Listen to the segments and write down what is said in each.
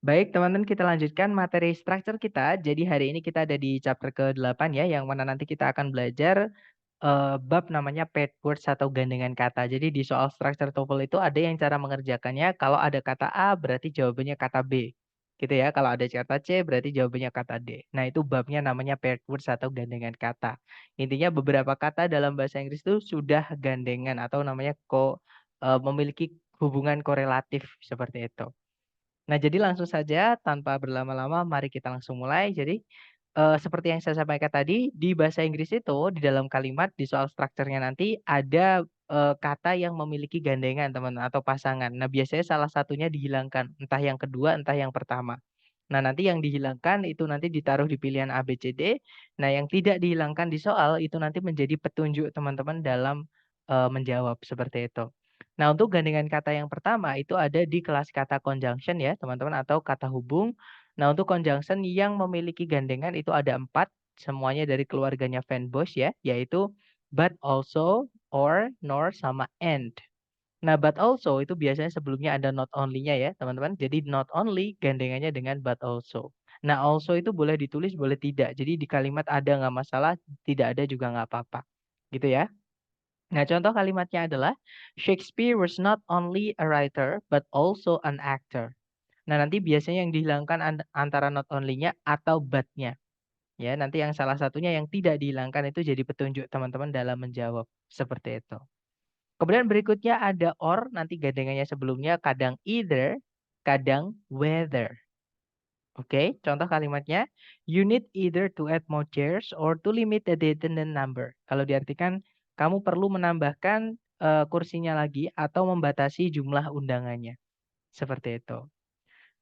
Baik, teman-teman, kita lanjutkan materi struktur kita. Jadi hari ini kita ada di chapter ke-8 ya, yang mana nanti kita akan belajar bab namanya paired words atau gandengan kata. Jadi di soal struktur TOEFL itu ada yang cara mengerjakannya kalau ada kata A berarti jawabannya kata B. Gitu ya. Kalau ada kata C berarti jawabannya kata D. Nah, itu babnya namanya paired words atau gandengan kata. Intinya beberapa kata dalam bahasa Inggris itu sudah gandengan atau namanya memiliki hubungan korelatif seperti itu. Nah, jadi langsung saja tanpa berlama-lama mari kita langsung mulai. Jadi, seperti yang saya sampaikan tadi, di bahasa Inggris itu di dalam kalimat di soal strukturnya nanti ada, kata yang memiliki gandengan teman atau pasangan. Nah, biasanya salah satunya dihilangkan, entah yang kedua, entah yang pertama. Nah, nanti yang dihilangkan itu nanti ditaruh di pilihan A, B, C, D. Nah, yang tidak dihilangkan di soal itu nanti menjadi petunjuk teman-teman dalam, menjawab, seperti itu. Nah, untuk gandengan kata yang pertama itu ada di kelas kata conjunction ya, teman-teman, atau kata hubung. Nah, untuk conjunction yang memiliki gandengan itu ada 4, semuanya dari keluarganya Van Bosch ya, yaitu but, also, or, nor, sama and. Nah, but also itu biasanya sebelumnya ada not only-nya ya, teman-teman. Jadi not only gandengannya dengan but also. Nah, also itu boleh ditulis, boleh tidak. Jadi di kalimat ada nggak masalah, tidak ada juga nggak apa-apa. Gitu ya. Nah, contoh kalimatnya adalah Shakespeare was not only a writer but also an actor. Nah, nanti biasanya yang dihilangkan antara not only-nya atau but-nya. Ya, nanti yang salah satunya yang tidak dihilangkan itu jadi petunjuk teman-teman dalam menjawab. Seperti itu. Kemudian berikutnya ada or, nanti gandengannya sebelumnya kadang either, kadang whether. Oke, contoh kalimatnya, you need either to add more chairs or to limit the attendant number. Kalau diartikan, kamu perlu menambahkan kursinya lagi atau membatasi jumlah undangannya. Seperti itu.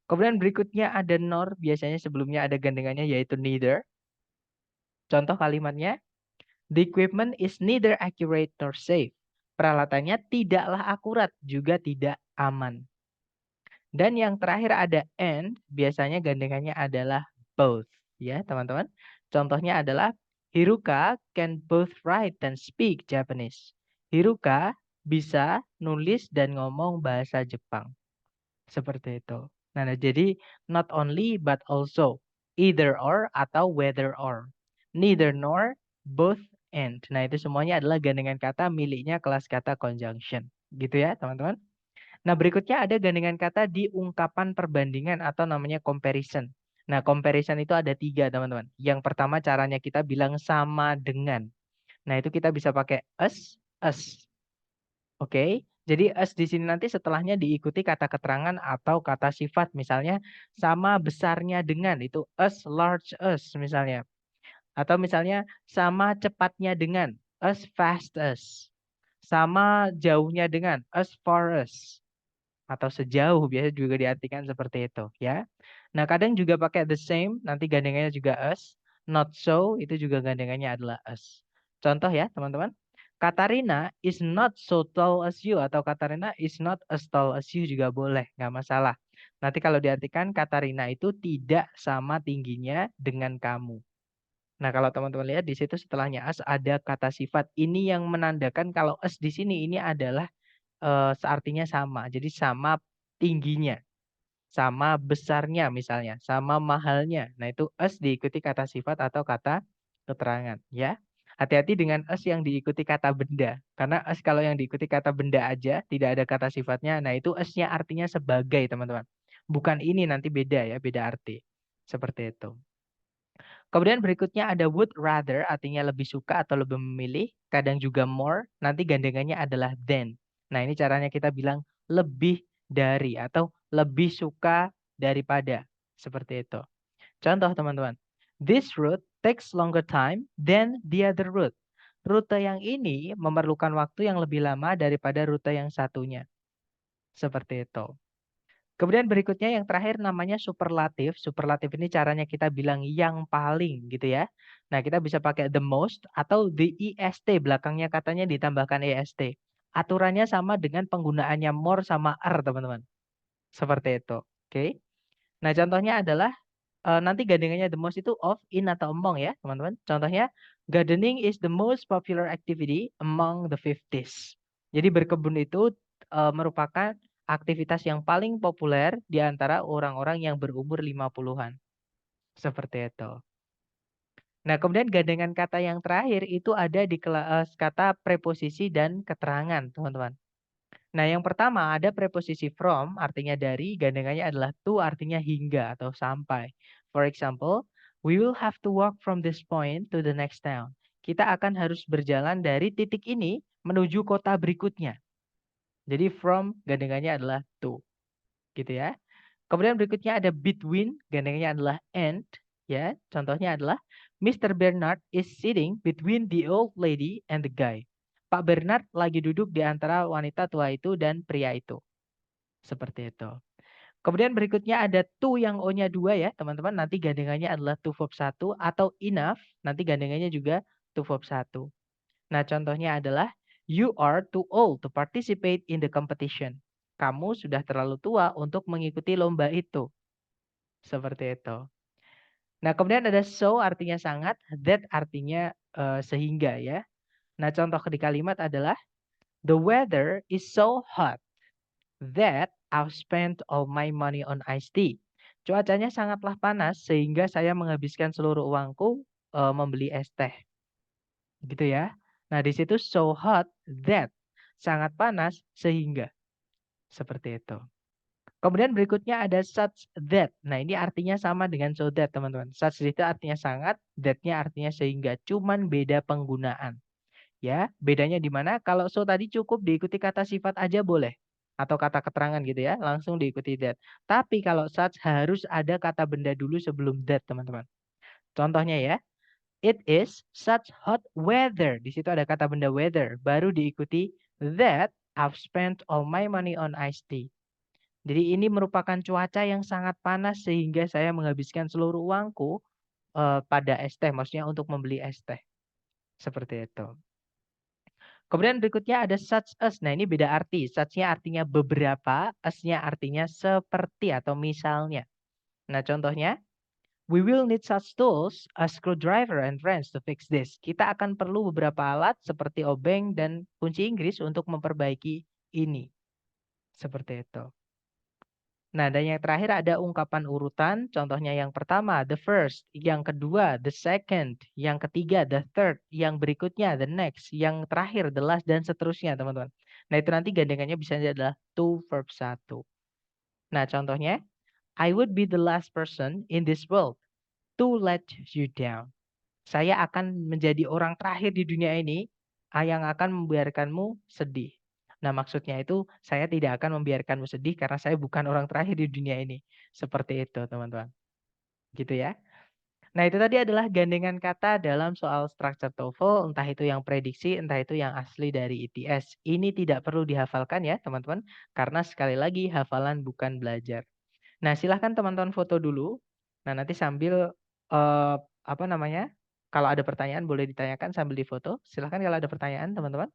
Kemudian berikutnya ada nor, biasanya sebelumnya ada gandengannya yaitu neither. Contoh kalimatnya, the equipment is neither accurate nor safe. Peralatannya tidaklah akurat, juga tidak aman. Dan yang terakhir ada and, biasanya gandengannya adalah both, ya teman-teman. Contohnya adalah Hiruka can both write and speak Japanese. Hiruka bisa nulis dan ngomong bahasa Jepang. Seperti itu. Nah, jadi not only but also. Either or atau whether or. Neither nor, both and. Nah, itu semuanya adalah gandengan kata miliknya kelas kata conjunction. Gitu ya, teman-teman. Nah, berikutnya ada gandengan kata di ungkapan perbandingan atau namanya comparison. Nah, comparison itu ada 3, teman-teman. Yang pertama caranya kita bilang sama dengan. Nah, itu kita bisa pakai as. Oke. Jadi as di sini nanti setelahnya diikuti kata keterangan atau kata sifat. Misalnya sama besarnya dengan, itu as large as misalnya. Atau misalnya sama cepatnya dengan, as fast as. Sama jauhnya dengan, as far as. Atau sejauh biasa juga diartikan seperti itu ya. Nah, kadang juga pakai the same, nanti gandengannya juga as. Not so, itu juga gandengannya adalah as. Contoh ya, teman-teman. Katarina is not so tall as you atau Katarina is not as tall as you juga boleh, nggak masalah. Nanti kalau diartikan Katarina itu tidak sama tingginya dengan kamu. Nah, kalau teman-teman lihat di situ setelahnya as ada kata sifat. Ini yang menandakan kalau as di sini ini adalah seartinya sama. Jadi sama tingginya, sama besarnya misalnya, sama mahalnya. Nah, itu as diikuti kata sifat atau kata keterangan ya. Hati-hati dengan as yang diikuti kata benda. Karena as kalau yang diikuti kata benda aja, tidak ada kata sifatnya, nah itu asnya artinya sebagai, teman-teman. Bukan ini, nanti beda ya, beda arti. Seperti itu. Kemudian berikutnya ada would rather, artinya lebih suka atau lebih memilih. Kadang juga more, nanti gandengannya adalah than. Nah, ini caranya kita bilang lebih dari atau lebih suka daripada. Seperti itu. Contoh teman-teman. This route takes longer time than the other route. Rute yang ini memerlukan waktu yang lebih lama daripada rute yang satunya. Seperti itu. Kemudian berikutnya yang terakhir namanya superlatif. Superlatif ini caranya kita bilang yang paling gitu ya. Nah, kita bisa pakai the most atau the est, belakangnya katanya ditambahkan est. Aturannya sama dengan penggunaannya more sama are, teman-teman. Seperti itu. Oke. Nah, contohnya adalah nanti gandengannya the most itu of, in atau among ya, teman-teman. Contohnya gardening is the most popular activity among the 50s. Jadi berkebun itu merupakan aktivitas yang paling populer di antara orang-orang yang berumur 50-an. Seperti itu. Nah, kemudian gandengan kata yang terakhir itu ada di kata preposisi dan keterangan, teman-teman. Nah, yang pertama ada preposisi from, artinya dari, gandengannya adalah to, artinya hingga atau sampai. For example, we will have to walk from this point to the next town. Kita akan harus berjalan dari titik ini menuju kota berikutnya. Jadi from gandengannya adalah to, gitu ya. Kemudian berikutnya ada between, gandengannya adalah and, ya. Contohnya adalah Mr. Bernard is sitting between the old lady and the guy. Pak Bernard lagi duduk di antara wanita tua itu dan pria itu. Seperti itu. Kemudian berikutnya ada to yang O-nya 2 ya, teman-teman. Nanti gandengannya adalah to verb 1 atau enough, nanti gandengannya juga to verb 1. Nah, contohnya adalah you are too old to participate in the competition. Kamu sudah terlalu tua untuk mengikuti lomba itu. Seperti itu. Nah, kemudian ada so artinya sangat, that artinya sehingga ya. Nah, contoh di kalimat adalah the weather is so hot that I've spent all my money on iced tea. Cuacanya sangatlah panas sehingga saya menghabiskan seluruh uangku membeli es teh. Gitu ya. Nah, di situ so hot that sangat panas sehingga seperti itu. Kemudian berikutnya ada such that. Nah, ini artinya sama dengan so that, teman-teman. Such itu artinya sangat, that-nya artinya sehingga. Cuman beda penggunaan. Ya, bedanya di mana? Kalau so tadi cukup diikuti kata sifat aja boleh. Atau kata keterangan gitu ya, langsung diikuti that. Tapi kalau such harus ada kata benda dulu sebelum that, teman-teman. Contohnya ya, it is such hot weather. Di situ ada kata benda weather. Baru diikuti that I've spent all my money on iced tea. Jadi ini merupakan cuaca yang sangat panas sehingga saya menghabiskan seluruh uangku pada es teh, maksudnya untuk membeli es teh. Seperti itu. Kemudian berikutnya ada such as. Nah, ini beda arti. Such-nya artinya beberapa, as-nya artinya seperti atau misalnya. Nah, contohnya, we will need such tools, a screwdriver and wrench to fix this. Kita akan perlu beberapa alat seperti obeng dan kunci Inggris untuk memperbaiki ini. Seperti itu. Nah, dan yang terakhir ada ungkapan urutan. Contohnya yang pertama, the first. Yang kedua, the second. Yang ketiga, the third. Yang berikutnya, the next. Yang terakhir, the last, dan seterusnya, teman-teman. Nah, itu nanti gandengannya bisa adalah to verb 1. Nah, contohnya, I would be the last person in this world to let you down. Saya akan menjadi orang terakhir di dunia ini yang akan membiarkanmu sedih. Nah, maksudnya itu saya tidak akan membiarkanmu sedih karena saya bukan orang terakhir di dunia ini. Seperti itu, teman-teman. Gitu ya. Nah, itu tadi adalah gandengan kata dalam soal structure TOEFL, entah itu yang prediksi, entah itu yang asli dari ITS. Ini tidak perlu dihafalkan ya, teman-teman, karena sekali lagi hafalan bukan belajar. Nah, silahkan teman-teman foto dulu. Nah, nanti sambil apa namanya? Kalau ada pertanyaan boleh ditanyakan sambil difoto. Silahkan kalau ada pertanyaan, teman-teman.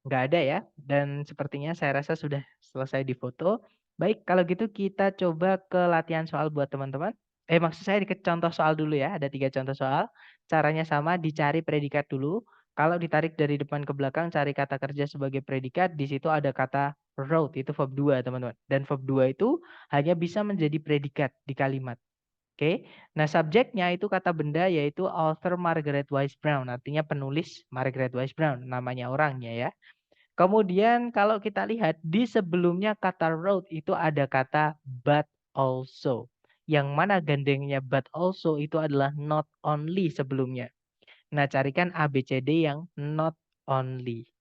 Nggak ada ya. Dan sepertinya saya rasa sudah selesai difoto. Baik, kalau gitu kita coba ke latihan soal buat teman-teman. Maksud saya ke contoh soal dulu ya. Ada 3 contoh soal. Caranya sama, dicari predikat dulu. Kalau ditarik dari depan ke belakang, cari kata kerja sebagai predikat. Di situ ada kata wrote, itu verb 2, teman-teman. Dan verb 2 itu hanya bisa menjadi predikat di kalimat. Oke, nah subjeknya itu kata benda yaitu author Margaret Wise Brown, artinya penulis Margaret Wise Brown, namanya orangnya ya. Kemudian kalau kita lihat di sebelumnya kata wrote itu ada kata but also. Yang mana gandengnya but also itu adalah not only sebelumnya. Nah, carikan ABCD yang not only.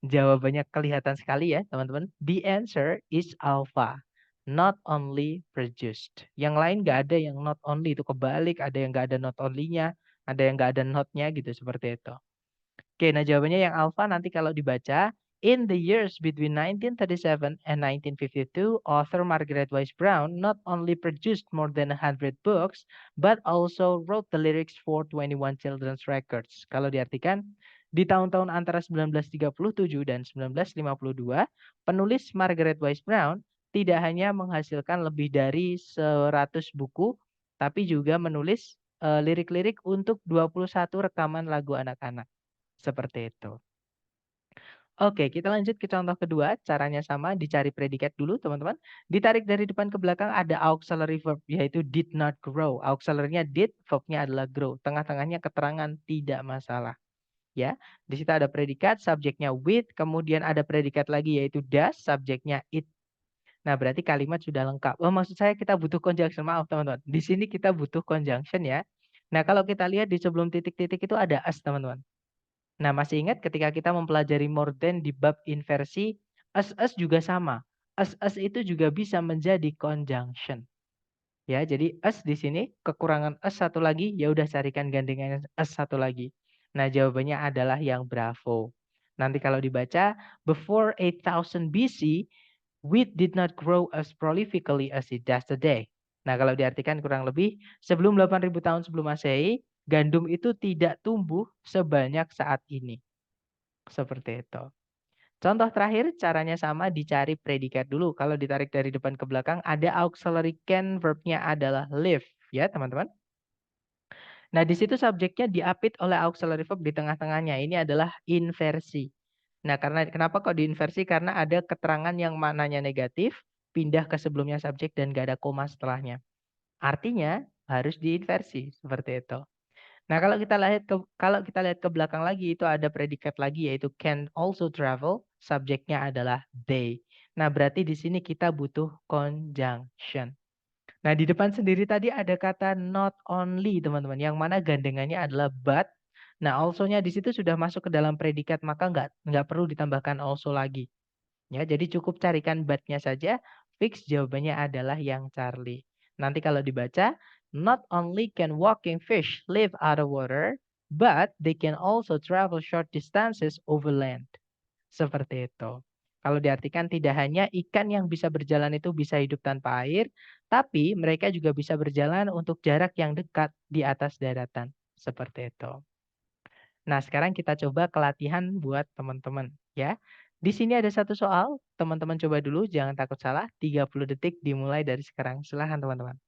Jawabannya kelihatan sekali ya, teman-teman. The answer is alpha. Not only produced. Yang lain nggak ada yang not only, itu kebalik. Ada yang nggak ada not only-nya. Ada yang nggak ada not-nya gitu, seperti itu. Oke, nah jawabannya yang alpha nanti kalau dibaca, In the years between 1937 and 1952, author Margaret Wise Brown not only produced more than 100 books, but also wrote the lyrics for 21 children's records. Kalau diartikan, di tahun-tahun antara 1937 dan 1952, penulis Margaret Wise Brown tidak hanya menghasilkan lebih dari 100 buku, tapi juga menulis lirik-lirik untuk 21 rekaman lagu anak-anak. Seperti itu. Oke, kita lanjut ke contoh kedua. Caranya sama, dicari predikat dulu, teman-teman. Ditarik dari depan ke belakang ada auxiliary verb, yaitu did not grow. Auxiliary-nya did, verb-nya adalah grow. Tengah-tengahnya keterangan tidak masalah. Ya, di situ ada predikat, subjeknya with, kemudian ada predikat lagi yaitu does, subjeknya it. Nah, berarti kalimat sudah lengkap. Oh, maksud saya kita butuh conjunction. Maaf, teman-teman. Di sini kita butuh conjunction ya. Nah, kalau kita lihat di sebelum titik-titik itu ada as, teman-teman. Nah, masih ingat ketika kita mempelajari more than di bab inversi, as juga sama. As itu juga bisa menjadi conjunction. Ya, jadi as di sini kekurangan as satu lagi, ya udah carikan gandengan as satu lagi. Nah, jawabannya adalah yang bravo. Nanti kalau dibaca, before 8000 BC, wheat did not grow as prolifically as it does today. Nah, kalau diartikan kurang lebih, sebelum 8000 tahun sebelum Masehi, gandum itu tidak tumbuh sebanyak saat ini. Seperti itu. Contoh terakhir, caranya sama, dicari predikat dulu. Kalau ditarik dari depan ke belakang, ada auxiliary can, verb-nya adalah live. Ya, teman-teman. Nah, di situ subjeknya diapit oleh auxiliary verb di tengah-tengahnya. Ini adalah inversi. Nah, karena kenapa kok diinversi? Karena ada keterangan yang maknanya negatif, pindah ke sebelumnya subjek dan gak ada koma setelahnya. Artinya harus diinversi seperti itu. Nah, kalau kita lihat ke belakang lagi itu ada predikat lagi yaitu can also travel, subjeknya adalah they. Nah, berarti di sini kita butuh conjunction. Nah, di depan sendiri tadi ada kata not only, teman-teman, yang mana gandengannya adalah but. Nah, also-nya di situ sudah masuk ke dalam predikat, maka nggak perlu ditambahkan also lagi. Ya, jadi cukup carikan but-nya saja, fix jawabannya adalah yang Charlie. Nanti kalau dibaca, not only can walking fish live out of water, but they can also travel short distances over land. Seperti itu. Kalau diartikan tidak hanya ikan yang bisa berjalan itu bisa hidup tanpa air, tapi mereka juga bisa berjalan untuk jarak yang dekat di atas daratan. Seperti itu. Nah, sekarang kita coba kelatihan buat teman-teman ya. Di sini ada satu soal, teman-teman coba dulu, jangan takut salah. 30 detik dimulai dari sekarang. Silahkan teman-teman.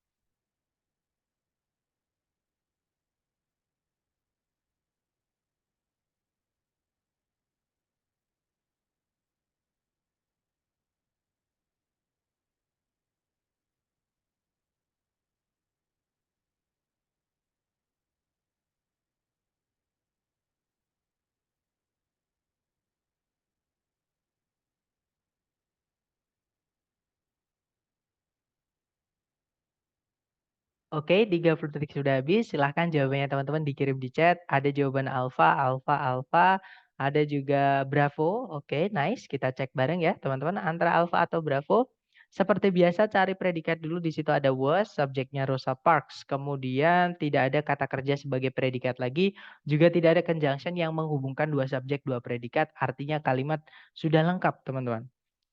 Oke, 30 detik sudah habis. Silahkan jawabannya teman-teman dikirim di chat. Ada jawaban alfa, alfa, alfa. Ada juga bravo. Oke, nice. Kita cek bareng ya teman-teman. Antara alfa atau bravo. Seperti biasa cari predikat dulu. Di situ ada was, subjeknya Rosa Parks. Kemudian tidak ada kata kerja sebagai predikat lagi. Juga tidak ada conjunction yang menghubungkan dua subjek, dua predikat. Artinya kalimat sudah lengkap teman-teman.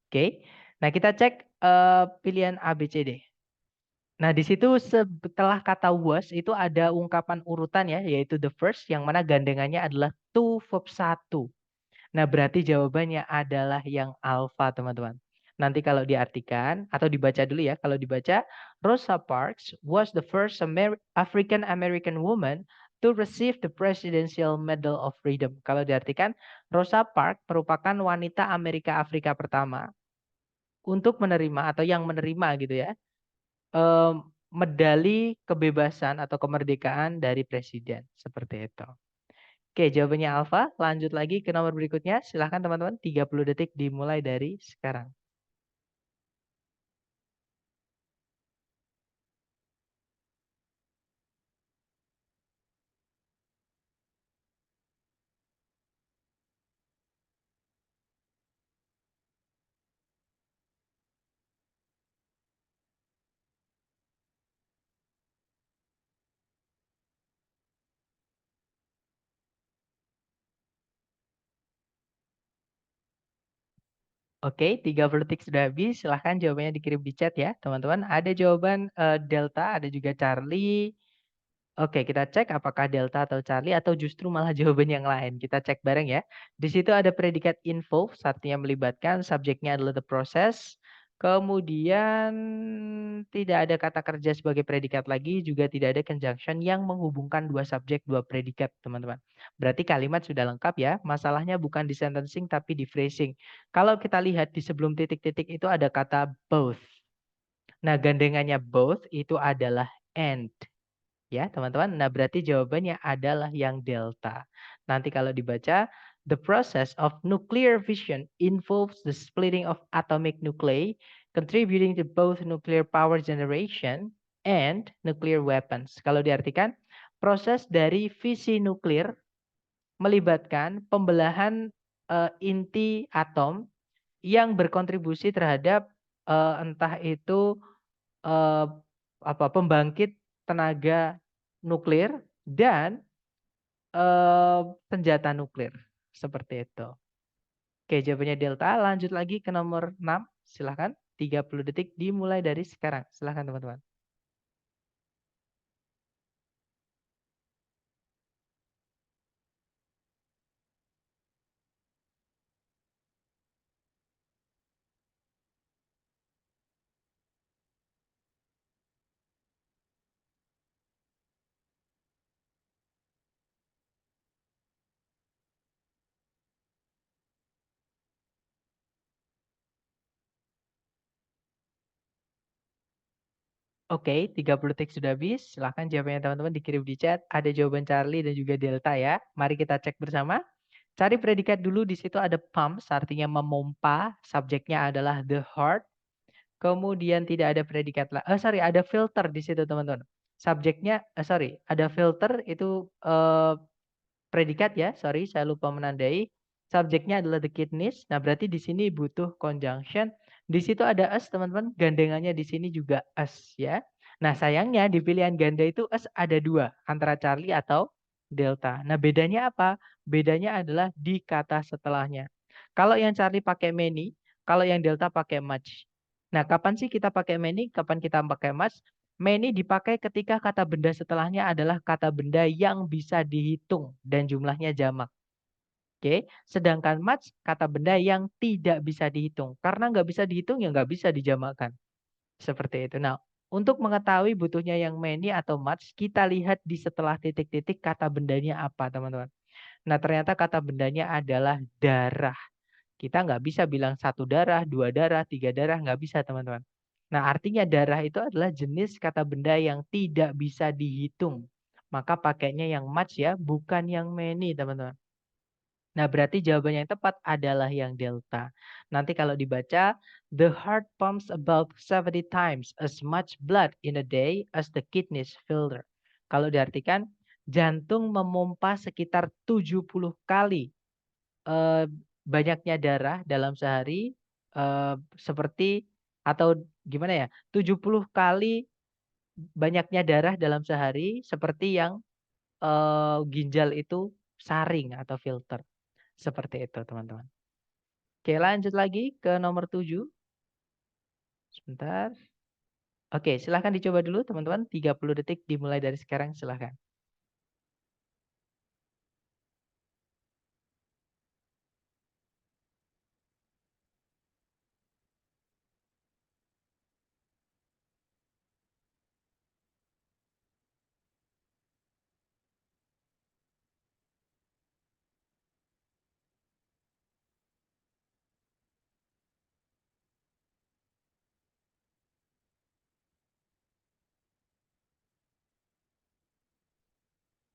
Oke. Nah, kita cek pilihan A, B, C, D. Nah, di situ setelah kata was itu ada ungkapan urutan ya, yaitu the first yang mana gandengannya adalah to verb satu. Nah, berarti jawabannya adalah yang alfa, teman-teman. Nanti kalau diartikan atau dibaca dulu ya, kalau dibaca Rosa Parks was the first African American woman to receive the Presidential Medal of Freedom. Kalau diartikan Rosa Parks merupakan wanita Amerika Afrika pertama untuk menerima atau yang menerima gitu ya Eee, medali kebebasan atau kemerdekaan dari presiden, seperti itu. Oke, jawabannya alfa. Lanjut lagi ke nomor berikutnya. Silahkan teman-teman, 30 detik dimulai dari sekarang. Oke, 30 detik sudah habis. Silahkan jawabannya dikirim di chat ya, teman-teman. Ada jawaban Delta, ada juga Charlie. Oke, kita cek apakah Delta atau Charlie atau justru malah jawaban yang lain. Kita cek bareng ya. Di situ ada predikat involve, artinya melibatkan, subjeknya adalah the process. Kemudian tidak ada kata kerja sebagai predikat lagi, juga tidak ada conjunction yang menghubungkan dua subjek, dua predikat, teman-teman. Berarti kalimat sudah lengkap ya. Masalahnya bukan di sentencing tapi di phrasing. Kalau kita lihat di sebelum titik-titik itu ada kata both. Nah, gandengannya both itu adalah and. Ya, teman-teman. Nah, berarti jawabannya adalah yang delta. Nanti kalau dibaca, the process of nuclear fission involves the splitting of atomic nuclei, contributing to both nuclear power generation and nuclear weapons. Kalau diartikan, proses dari fisi nuklir melibatkan pembelahan inti atom yang berkontribusi terhadap entah itu eh, pembangkit tenaga nuklir dan senjata nuklir seperti itu. Oke, jawabannya delta. Lanjut lagi ke nomor 6. Silahkan. 30 detik dimulai dari sekarang. Silahkan teman-teman. Oke, 30 detik sudah habis. Silahkan jawabannya teman-teman dikirim di chat. Ada jawaban Charlie dan juga Delta ya. Mari kita cek bersama. Cari predikat dulu. Di situ ada pumps, artinya memompa. Subjeknya adalah the heart. Kemudian tidak ada predikat lah. Ada filter di situ teman-teman. Subjeknya, ada filter itu predikat ya. Sorry, saya lupa menandai. Subjeknya adalah the kidneys. Nah, berarti di sini butuh conjunction. Di situ ada us, teman-teman. Gandengannya di sini juga us ya. Nah, sayangnya di pilihan ganda itu us ada dua, antara Charlie atau Delta. Nah, bedanya apa? Bedanya adalah di kata setelahnya. Kalau yang Charlie pakai many, kalau yang Delta pakai much. Nah, kapan sih kita pakai many? Kapan kita pakai much? Many dipakai ketika kata benda setelahnya adalah kata benda yang bisa dihitung dan jumlahnya jamak. Oke, sedangkan much kata benda yang tidak bisa dihitung. Karena nggak bisa dihitung ya nggak bisa dijamakkan. Seperti itu. Nah, untuk mengetahui butuhnya yang many atau much, kita lihat di setelah titik-titik kata bendanya apa, teman-teman. Nah, ternyata kata bendanya adalah darah. Kita nggak bisa bilang satu darah, dua darah, tiga darah, nggak bisa teman-teman. Nah, artinya darah itu adalah jenis kata benda yang tidak bisa dihitung. Maka pakainya yang much ya, bukan yang many teman-teman. Nah, berarti jawaban yang tepat adalah yang delta. Nanti kalau dibaca, the heart pumps about 70 times as much blood in a day as the kidneys filter. Kalau diartikan, jantung memompa sekitar 70 kali eh, banyaknya darah dalam sehari seperti atau gimana ya 70 kali banyaknya darah dalam sehari seperti yang ginjal itu saring atau filter seperti itu teman-teman. Oke, lanjut lagi ke nomor 7. Sebentar. Oke, silahkan dicoba dulu teman-teman. 30 detik dimulai dari sekarang, silahkan.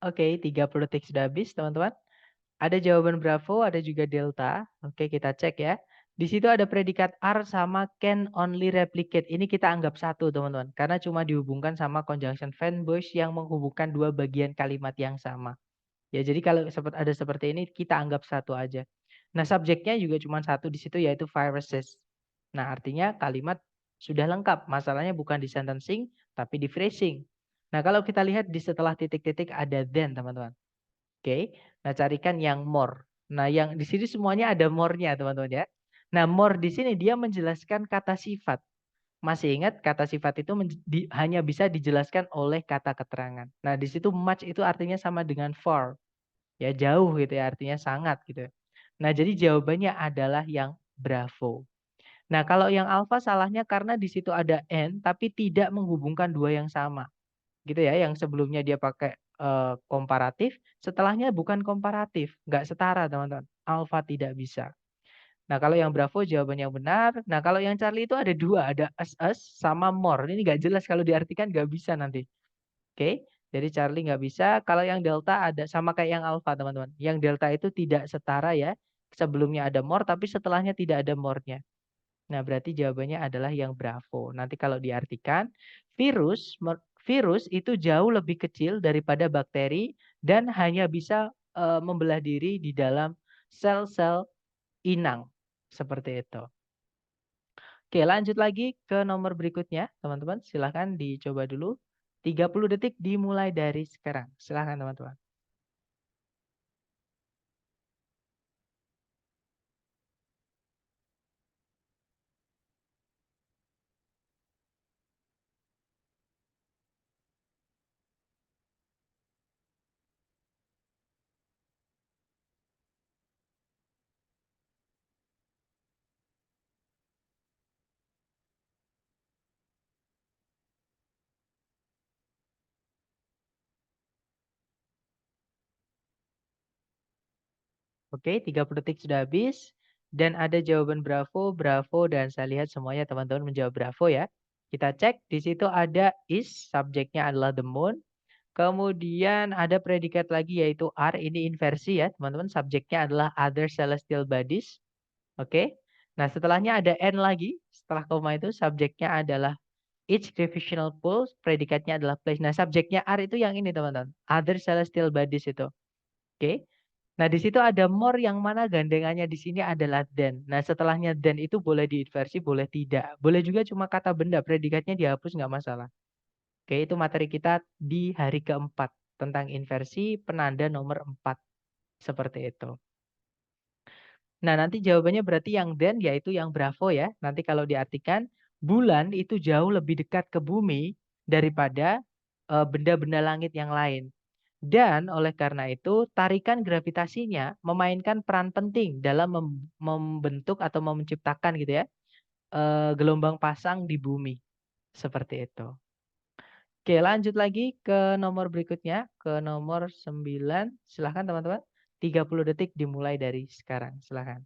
Oke, 30 detik sudah habis teman-teman. Ada jawaban Bravo, ada juga Delta. Oke, kita cek ya. Di situ ada predikat are sama can only replicate. Ini kita anggap satu, teman-teman. Karena cuma dihubungkan sama conjunction fanboys yang menghubungkan dua bagian kalimat yang sama. Ya, jadi kalau ada seperti ini, kita anggap satu aja. Nah, subjeknya juga cuma satu di situ, yaitu viruses. Nah, artinya kalimat sudah lengkap. Masalahnya bukan di sentencing, tapi di phrasing. Nah, kalau kita lihat di setelah titik-titik ada then, teman-teman. Oke, nah carikan yang more. Nah, yang di sini semuanya ada more-nya, teman-teman ya. Nah, more di sini dia menjelaskan kata sifat. Masih ingat kata sifat itu hanya bisa dijelaskan oleh kata keterangan. Nah, di situ much itu artinya sama dengan far. Ya jauh gitu ya, artinya sangat gitu. Nah, jadi jawabannya adalah yang bravo. Nah, kalau yang alfa salahnya karena di situ ada and tapi tidak menghubungkan dua yang sama. Gitu ya, yang sebelumnya dia pakai komparatif, setelahnya bukan komparatif, nggak setara teman-teman. Alfa tidak bisa. Nah, kalau yang bravo jawaban yang benar. Nah, kalau yang Charlie itu ada dua, ada as sama more. Ini nggak jelas kalau diartikan nggak bisa nanti. Oke, jadi Charlie nggak bisa. Kalau yang delta ada sama kayak yang alpha teman-teman. Yang delta itu tidak setara ya. Sebelumnya ada more, tapi setelahnya tidak ada more-nya. Nah, berarti jawabannya adalah yang bravo. Nanti kalau diartikan, virus itu jauh lebih kecil daripada bakteri dan hanya bisa membelah diri di dalam sel-sel inang. Seperti itu. Oke, lanjut lagi ke nomor berikutnya, teman-teman. Silahkan dicoba dulu. 30 detik dimulai dari sekarang. Silahkan, teman-teman. Oke, 30 detik sudah habis. Dan ada jawaban bravo, bravo, dan saya lihat semuanya teman-teman menjawab bravo ya. Kita cek, di situ ada is, subjeknya adalah the moon. Kemudian ada predikat lagi yaitu are, ini inversi ya teman-teman. Subjeknya adalah other celestial bodies. Oke. Nah, setelahnya ada n lagi. Setelah koma itu subjeknya adalah each gravitational pull, predikatnya adalah place. Nah, subjeknya are itu yang ini teman-teman. Other celestial bodies itu. Oke. Nah, di situ ada more yang mana gandengannya di sini adalah than. Nah, setelahnya than itu boleh diinversi, boleh tidak. Boleh juga cuma kata benda, predikatnya dihapus nggak masalah. Oke, itu materi kita di hari keempat tentang inversi penanda nomor 4. Seperti itu. Nah, nanti jawabannya berarti yang then yaitu yang bravo ya. Nanti kalau diartikan bulan itu jauh lebih dekat ke bumi daripada benda-benda langit yang lain. Dan oleh karena itu tarikan gravitasinya memainkan peran penting dalam membentuk atau menciptakan gitu ya gelombang pasang di bumi. Seperti itu. Oke, lanjut lagi ke nomor berikutnya, ke nomor 9. Silahkan teman-teman. 30 detik dimulai dari sekarang. Silahkan.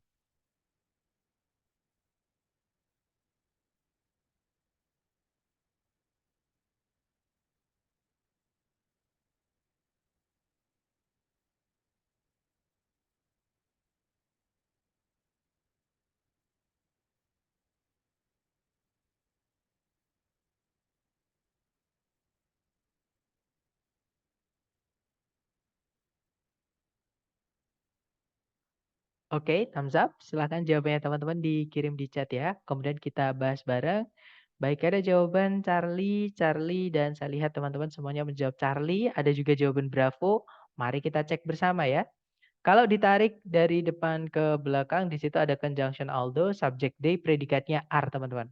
Oke, thumbs up. Silahkan jawabannya teman-teman dikirim di chat ya. Kemudian kita bahas bareng. Baik, ada jawaban Charlie, Charlie, dan saya lihat teman-teman semuanya menjawab Charlie. Ada juga jawaban Bravo. Mari kita cek bersama ya. Kalau ditarik dari depan ke belakang, di situ ada conjunction although, subject they, predikatnya are teman-teman.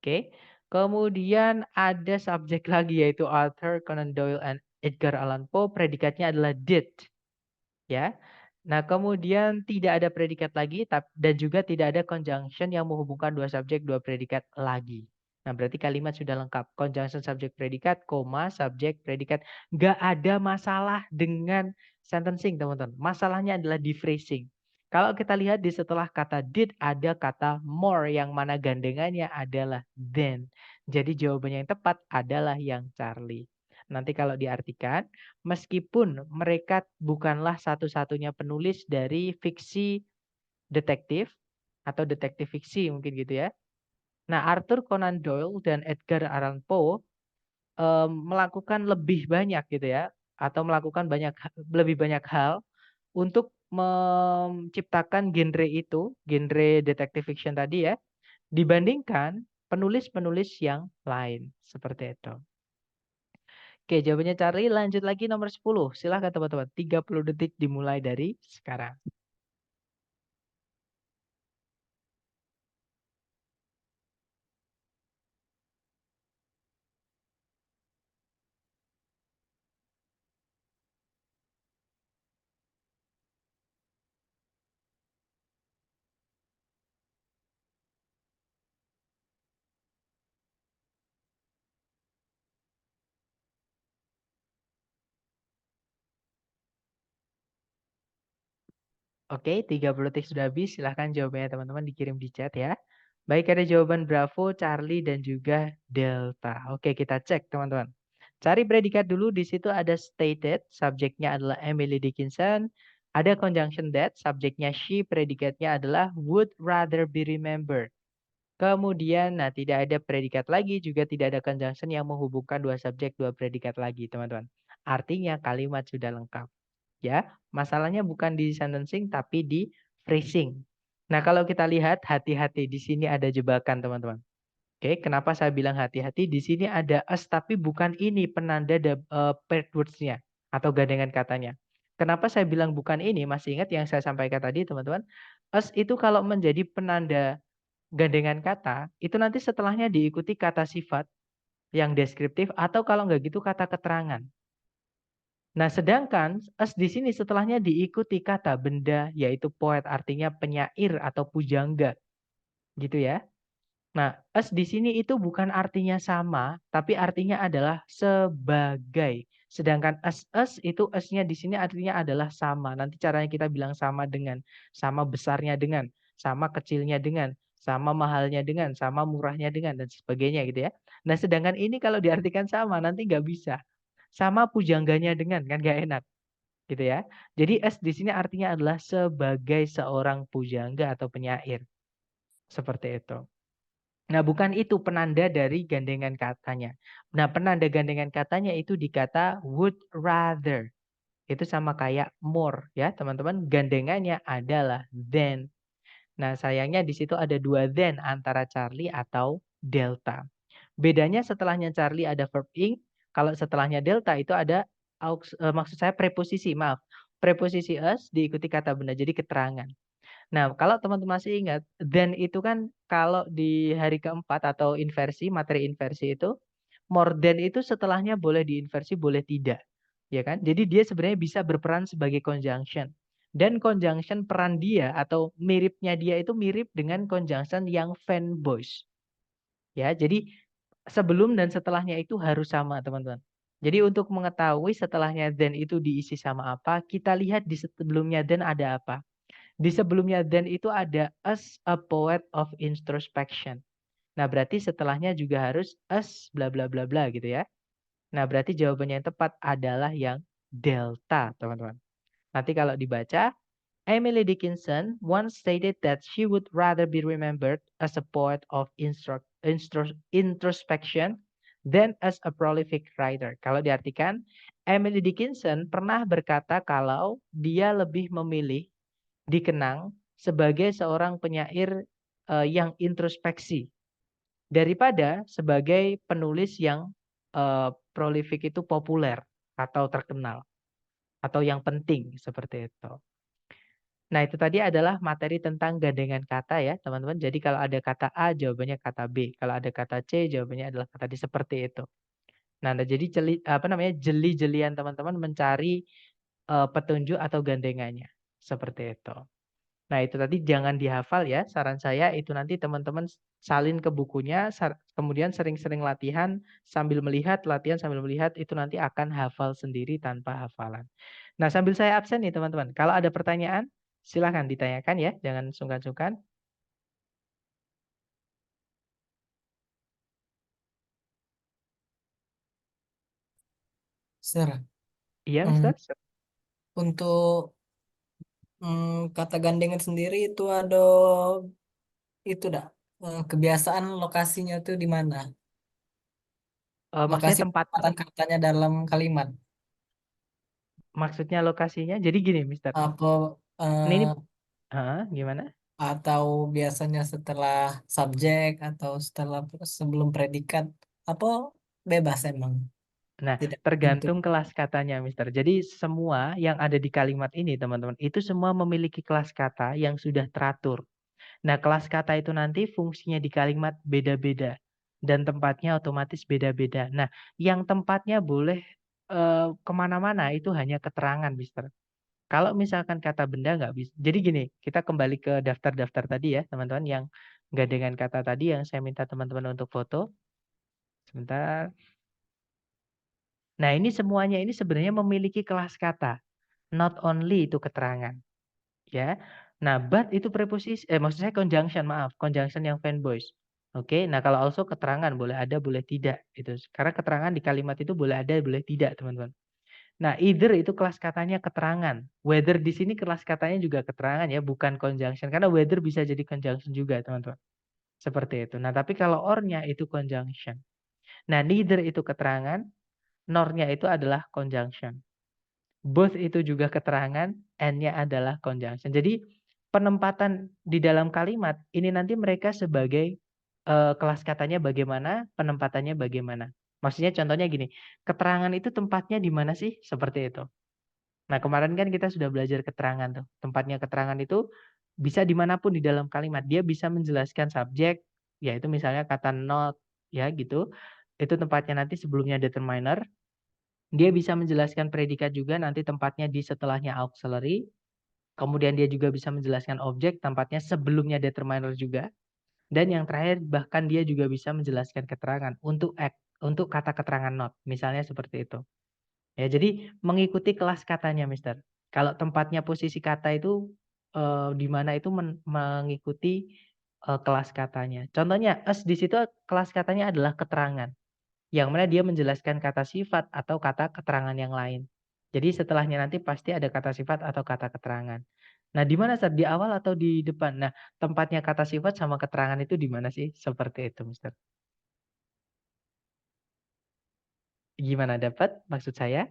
Oke. Kemudian ada subjek lagi yaitu Arthur Conan Doyle and Edgar Allan Poe, predikatnya adalah did. Ya. Nah, kemudian tidak ada predikat lagi dan juga tidak ada conjunction yang menghubungkan dua subjek, dua predikat lagi. Nah, berarti kalimat sudah lengkap. Conjunction subjek predikat, koma, subjek predikat. Nggak ada masalah dengan sentencing, teman-teman. Masalahnya adalah di phrasing. Kalau kita lihat di setelah kata did ada kata more yang mana gandengannya adalah then. Jadi jawabannya yang tepat adalah yang Charlie. Nanti kalau diartikan, meskipun mereka bukanlah satu-satunya penulis dari fiksi detektif atau detektif fiksi mungkin gitu ya. Nah, Arthur Conan Doyle dan Edgar Allan Poe melakukan lebih banyak gitu ya, atau melakukan lebih banyak hal untuk menciptakan genre itu, genre detektif fiction tadi ya, dibandingkan penulis-penulis yang lain seperti itu. Oke, jawabannya Charlie. Lanjut lagi nomor 10. Silahkan teman-teman. 30 detik dimulai dari sekarang. Oke, 30 detik sudah habis. Silahkan jawabannya teman-teman dikirim di chat ya. Baik, ada jawaban Bravo, Charlie, dan juga Delta. Oke, kita cek teman-teman. Cari predikat dulu. Di situ ada stated, subjeknya adalah Emily Dickinson. Ada conjunction that, subjeknya she, predikatnya adalah would rather be remembered. Kemudian, nah tidak ada predikat lagi, juga tidak ada conjunction yang menghubungkan dua subjek, dua predikat lagi, teman-teman. Artinya kalimat sudah lengkap. Ya, masalahnya bukan di sentencing tapi di phrasing. Nah, kalau kita lihat hati-hati di sini ada jebakan, teman-teman. Oke, kenapa saya bilang hati-hati? Di sini ada as tapi bukan ini penanda paired words-nya atau gandengan katanya. Kenapa saya bilang bukan ini? Masih ingat yang saya sampaikan tadi, teman-teman? As itu kalau menjadi penanda gandengan kata, itu nanti setelahnya diikuti kata sifat yang deskriptif atau kalau nggak gitu kata keterangan. Nah, sedangkan as di sini setelahnya diikuti kata benda, yaitu poet, artinya penyair atau pujangga, gitu ya. Nah, as di sini itu bukan artinya sama, tapi artinya adalah sebagai. Sedangkan as itu asnya di sini artinya adalah sama. Nanti caranya kita bilang sama dengan, sama besarnya dengan, sama kecilnya dengan, sama mahalnya dengan, sama murahnya dengan, dan sebagainya gitu ya. Nah, sedangkan ini kalau diartikan sama, nanti nggak bisa. Sama pujangganya dengan, kan nggak enak. Gitu ya. Jadi as di sini artinya adalah sebagai seorang pujangga atau penyair. Seperti itu. Nah, bukan itu penanda dari gandengan katanya. Nah, penanda gandengan katanya itu di kata would rather. Itu sama kayak more ya, teman-teman. Gandengannya adalah than. Nah, sayangnya di situ ada dua than antara Charlie atau Delta. Bedanya setelahnya Charlie ada verb ing, kalau setelahnya Delta itu ada maksud saya preposisi, maaf. Preposisi us diikuti kata benda, jadi keterangan. Nah, kalau teman-teman masih ingat, then itu kan kalau di hari keempat atau inversi, materi inversi itu, more than itu setelahnya boleh diinversi, boleh tidak. Ya kan? Jadi dia sebenarnya bisa berperan sebagai conjunction. Dan conjunction peran dia atau miripnya dia itu mirip dengan conjunction yang fan voice. Ya, jadi sebelum dan setelahnya itu harus sama, teman-teman. Jadi untuk mengetahui setelahnya then itu diisi sama apa, kita lihat di sebelumnya then ada apa. Di sebelumnya then itu ada as a poet of introspection. Nah, berarti setelahnya juga harus as bla bla bla bla gitu ya. Nah, berarti jawabannya yang tepat adalah yang delta, teman-teman. Nanti kalau dibaca, Emily Dickinson once stated that she would rather be remembered as a poet of introspection than as a prolific writer. Kalau diartikan, Emily Dickinson pernah berkata kalau dia lebih memilih dikenang sebagai seorang penyair yang introspeksi daripada sebagai penulis yang prolific itu populer atau terkenal atau yang penting seperti itu. Nah, itu tadi adalah materi tentang gandengan kata ya, teman-teman. Jadi kalau ada kata A, jawabannya kata B. Kalau ada kata C, jawabannya adalah kata D seperti itu. Nah, jadi jeli-jelian teman-teman mencari petunjuk atau gandengannya. Seperti itu. Nah, itu tadi jangan dihafal ya. Saran saya itu nanti teman-teman salin ke bukunya, kemudian sering-sering latihan sambil melihat, latihan sambil melihat, itu nanti akan hafal sendiri tanpa hafalan. Nah, sambil saya absen nih teman-teman. Kalau ada pertanyaan, silahkan ditanyakan ya. Jangan sungkan-sungkan. Sarah, Iya, hmm, Mister? untuk kata gandengan sendiri itu ada itu dah kebiasaan lokasinya tuh di mana? Maksudnya Lokasi tempat, penempatan katanya dalam kalimat. maksudnya lokasinya. Jadi gini, Mister. Apa Ini, eh, gimana? atau biasanya setelah subjek atau setelah sebelum predikat apa bebas emang Nah, tidak tentu. tergantung kelas katanya, Mister. Jadi semua yang ada di kalimat ini, teman-teman, itu semua memiliki kelas kata yang sudah teratur. Nah, kelas kata itu nanti fungsinya di kalimat beda-beda dan tempatnya otomatis beda-beda. Nah, yang tempatnya boleh kemana-mana itu hanya keterangan, Mister. Kalau misalkan kata benda nggak bisa. Jadi gini, kita kembali ke daftar-daftar tadi ya, teman-teman, yang nggak dengan kata tadi yang saya minta teman-teman untuk foto. Sebentar. Nah, ini semuanya ini sebenarnya memiliki kelas kata. Not only itu keterangan. ya. Nah, but itu preposisi maksud saya conjunction, maaf, conjunction yang fanboys. Oke, nah kalau also keterangan boleh ada, boleh tidak, itu. Karena keterangan di kalimat itu boleh ada, boleh tidak, teman-teman. Nah, either itu kelas katanya keterangan. Whether di sini kelas katanya juga keterangan ya, bukan conjunction. Karena whether bisa jadi conjunction juga, teman-teman. Seperti itu. Nah, tapi kalau or-nya itu conjunction. Nah, neither itu keterangan, nor-nya itu adalah conjunction. Both itu juga keterangan, and-nya adalah conjunction. Jadi penempatan di dalam kalimat ini nanti mereka sebagai kelas katanya bagaimana, penempatannya bagaimana. Maksudnya contohnya gini, keterangan itu tempatnya di mana sih? Seperti itu. Nah, kemarin kan kita sudah belajar keterangan tuh. Tempatnya keterangan itu bisa dimanapun di dalam kalimat. Dia bisa menjelaskan subjek, yaitu misalnya kata not, ya gitu. Itu tempatnya nanti sebelumnya determiner. Dia bisa menjelaskan predikat juga nanti tempatnya di setelahnya auxiliary. Kemudian dia juga bisa menjelaskan objek tempatnya sebelumnya determiner juga. Dan yang terakhir bahkan dia juga bisa menjelaskan keterangan untuk untuk kata keterangan not. Misalnya seperti itu. Ya, jadi mengikuti kelas katanya, Mister. Kalau tempatnya posisi kata itu di mana itu mengikuti kelas katanya. Contohnya, as di situ kelas katanya adalah keterangan. Yang mana dia menjelaskan kata sifat atau kata keterangan yang lain. Jadi setelahnya nanti pasti ada kata sifat atau kata keterangan. Nah, di mana Di awal atau di depan? Nah, tempatnya kata sifat sama keterangan itu di mana sih? Seperti itu, Mister. Gimana dapat maksud saya?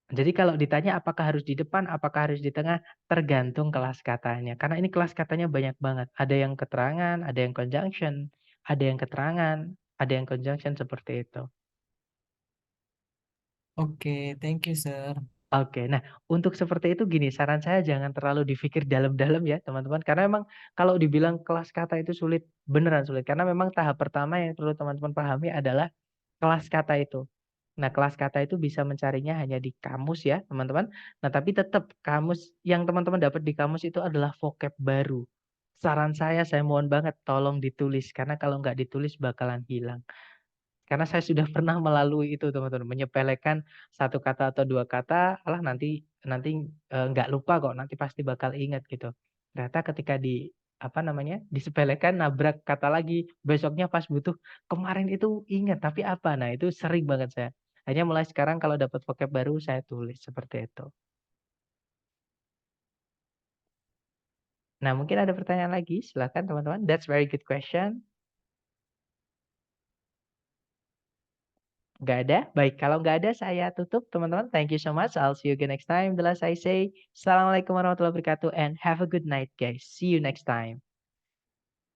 Jadi kalau ditanya apakah harus di depan, apakah harus di tengah, tergantung kelas katanya. Karena ini kelas katanya banyak banget. Ada yang keterangan, ada yang conjunction, ada yang keterangan, ada yang conjunction seperti itu. Oke, thank you, sir. Oke, nah untuk seperti itu gini, saran saya jangan terlalu dipikir dalam-dalam ya teman-teman. Karena memang kalau dibilang kelas kata itu sulit, beneran sulit. Karena memang tahap pertama yang perlu teman-teman pahami adalah kelas kata itu. Nah, kelas kata itu bisa mencarinya hanya di kamus ya, teman-teman. Nah, tapi tetap kamus yang teman-teman dapat di kamus itu adalah vocab baru. Saran saya mohon banget tolong ditulis karena kalau nggak ditulis bakalan hilang. Karena saya sudah pernah melalui itu, teman-teman, menyepelekan satu kata atau dua kata, alah nanti nanti nggak lupa kok, nanti pasti bakal ingat gitu. Ternyata ketika apa namanya, disepelekan nabrak kata lagi, besoknya pas butuh, kemarin itu ingat tapi apa? Nah, itu sering banget saya. Hanya mulai sekarang kalau dapat vocab baru saya tulis seperti itu. Nah, mungkin ada pertanyaan lagi, silakan teman-teman. That's very good question. Nggak ada? Baik, kalau nggak ada saya tutup teman-teman. Thank you so much. I'll see you again next time. The last I say, Assalamualaikum warahmatullahi wabarakatuh and have a good night guys. See you next time.